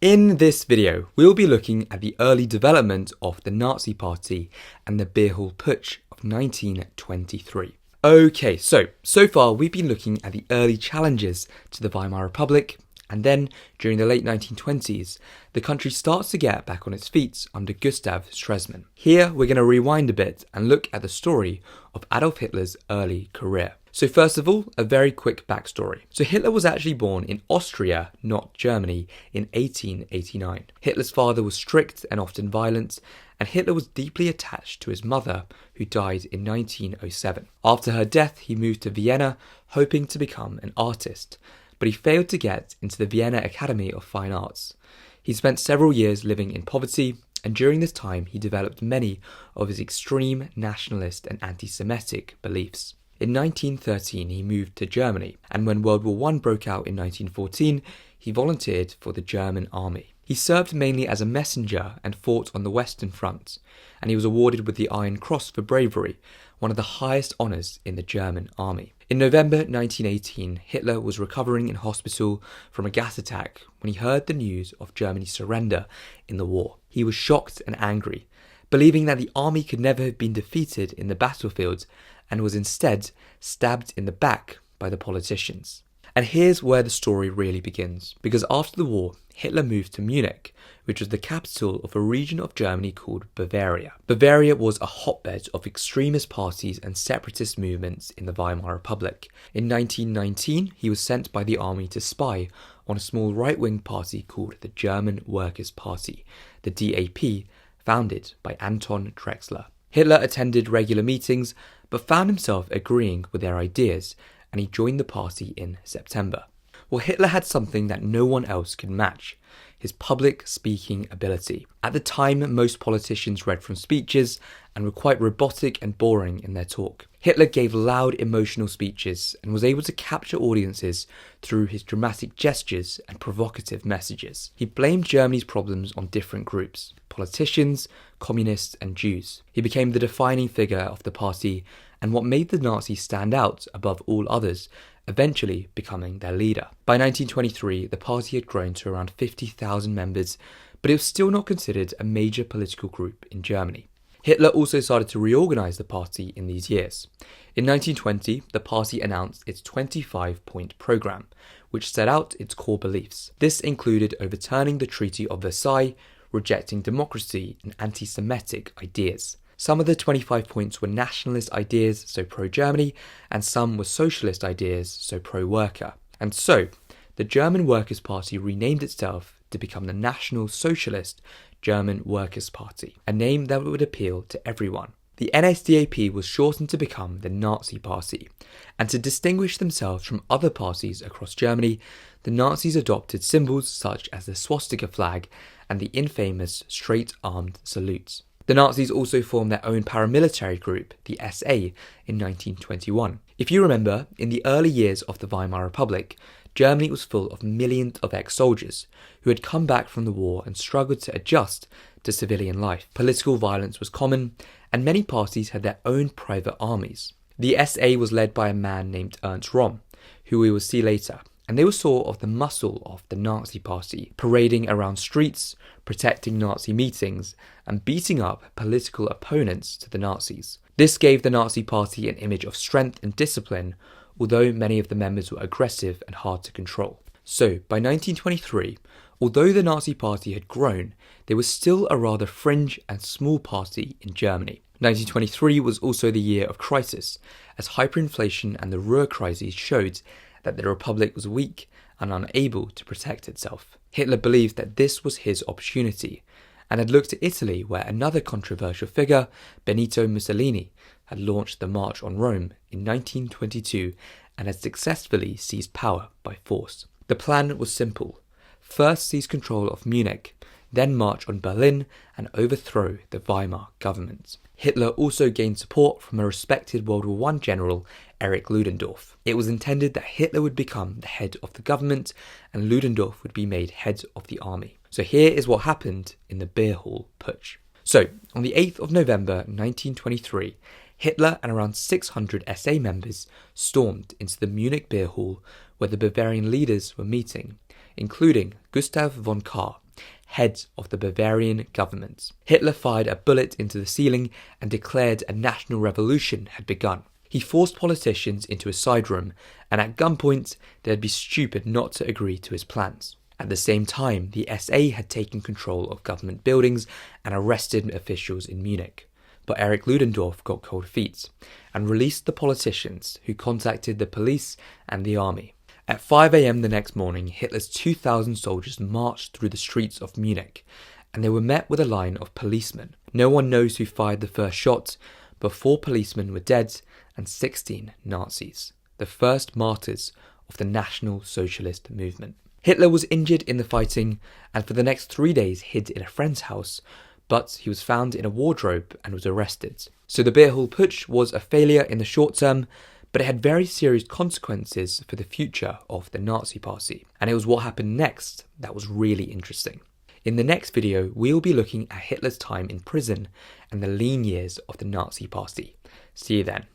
In this video, we'll be looking at the early development of the Nazi Party and the Beer Hall Putsch of 1923. Okay, so far we've been looking at the early challenges to the Weimar Republic, and then during the late 1920s, the country starts to get back on its feet under Gustav Stresemann. Here we're going to rewind a bit and look at the story of Adolf Hitler's early career. So first of all, a very quick backstory. So Hitler was actually born in Austria, not Germany, in 1889. Hitler's father was strict and often violent, and Hitler was deeply attached to his mother, who died in 1907. After her death, he moved to Vienna, hoping to become an artist, but he failed to get into the Vienna Academy of Fine Arts. He spent several years living in poverty, and during this time he developed many of his extreme nationalist and anti-Semitic beliefs. In 1913 he moved to Germany, and when World War I broke out in 1914, he volunteered for the German army. He served mainly as a messenger and fought on the Western Front, and he was awarded with the Iron Cross for bravery, one of the highest honours in the German army. In November 1918, Hitler was recovering in hospital from a gas attack when he heard the news of Germany's surrender in the war. He was shocked and angry, believing that the army could never have been defeated in the battlefield and was instead stabbed in the back by the politicians. And here's where the story really begins, because after the war, Hitler moved to Munich, which was the capital of a region of Germany called Bavaria. Bavaria was a hotbed of extremist parties and separatist movements in the Weimar Republic. In 1919, he was sent by the army to spy on a small right-wing party called the German Workers' Party, the DAP, founded by Anton Drexler. Hitler attended regular meetings, but found himself agreeing with their ideas, and he joined the party in September. Well, Hitler had something that no one else could match: his public speaking ability. At the time, most politicians read from speeches and were quite robotic and boring in their talk. Hitler gave loud, emotional speeches and was able to capture audiences through his dramatic gestures and provocative messages. He blamed Germany's problems on different groups: politicians, communists, and Jews. He became the defining figure of the party and what made the Nazis stand out above all others, eventually becoming their leader. By 1923, the party had grown to around 50,000 members, but it was still not considered a major political group in Germany. Hitler also started to reorganize the party in these years. In 1920, the party announced its 25-point program, which set out its core beliefs. This included overturning the Treaty of Versailles, rejecting democracy and anti-Semitic ideas. Some of the 25 points were nationalist ideas, so pro-Germany, and some were socialist ideas, so pro-worker. And so, the German Workers' Party renamed itself to become the National Socialist German Workers' Party, a name that would appeal to everyone. The NSDAP was shortened to become the Nazi Party, and to distinguish themselves from other parties across Germany, the Nazis adopted symbols such as the swastika flag and the infamous straight-armed salute. The Nazis also formed their own paramilitary group, the SA, in 1921. If you remember, in the early years of the Weimar Republic, Germany was full of millions of ex-soldiers who had come back from the war and struggled to adjust to civilian life. Political violence was common, and many parties had their own private armies. The SA was led by a man named Ernst Röhm, who we will see later, and they were sort of the muscle of the Nazi Party, parading around streets, protecting Nazi meetings, and beating up political opponents to the Nazis. This gave the Nazi Party an image of strength and discipline, although many of the members were aggressive and hard to control. So, by 1923, although the Nazi Party had grown, they were still a rather fringe and small party in Germany. 1923 was also the year of crisis, as hyperinflation and the Ruhr crises showed that the Republic was weak and unable to protect itself. Hitler believed that this was his opportunity, and had looked to Italy, where another controversial figure, Benito Mussolini, had launched the March on Rome in 1922 and had successfully seized power by force. The plan was simple: first seize control of Munich, then march on Berlin and overthrow the Weimar government. Hitler also gained support from a respected World War I general, Erich Ludendorff. It was intended that Hitler would become the head of the government and Ludendorff would be made head of the army. So here is what happened in the Beer Hall Putsch. So, on the 8th of November 1923, Hitler and around 600 SA members stormed into the Munich Beer Hall where the Bavarian leaders were meeting, including Gustav von Kahr, head of the Bavarian government. Hitler fired a bullet into the ceiling and declared a national revolution had begun. He forced politicians into a side room, and at gunpoint, they'd be stupid not to agree to his plans. At the same time, the SA had taken control of government buildings and arrested officials in Munich. But Erich Ludendorff got cold feet and released the politicians, who contacted the police and the army. At 5 a.m. the next morning, Hitler's 2,000 soldiers marched through the streets of Munich, and they were met with a line of policemen. No one knows who fired the first shot, but 4 policemen were dead and 16 Nazis, the first martyrs of the National Socialist movement. Hitler was injured in the fighting and for the next 3 days hid in a friend's house, but he was found in a wardrobe and was arrested. So the Beer Hall Putsch was a failure in the short term, but it had very serious consequences for the future of the Nazi Party. And it was what happened next that was really interesting. In the next video, we'll be looking at Hitler's time in prison and the lean years of the Nazi Party. See you then.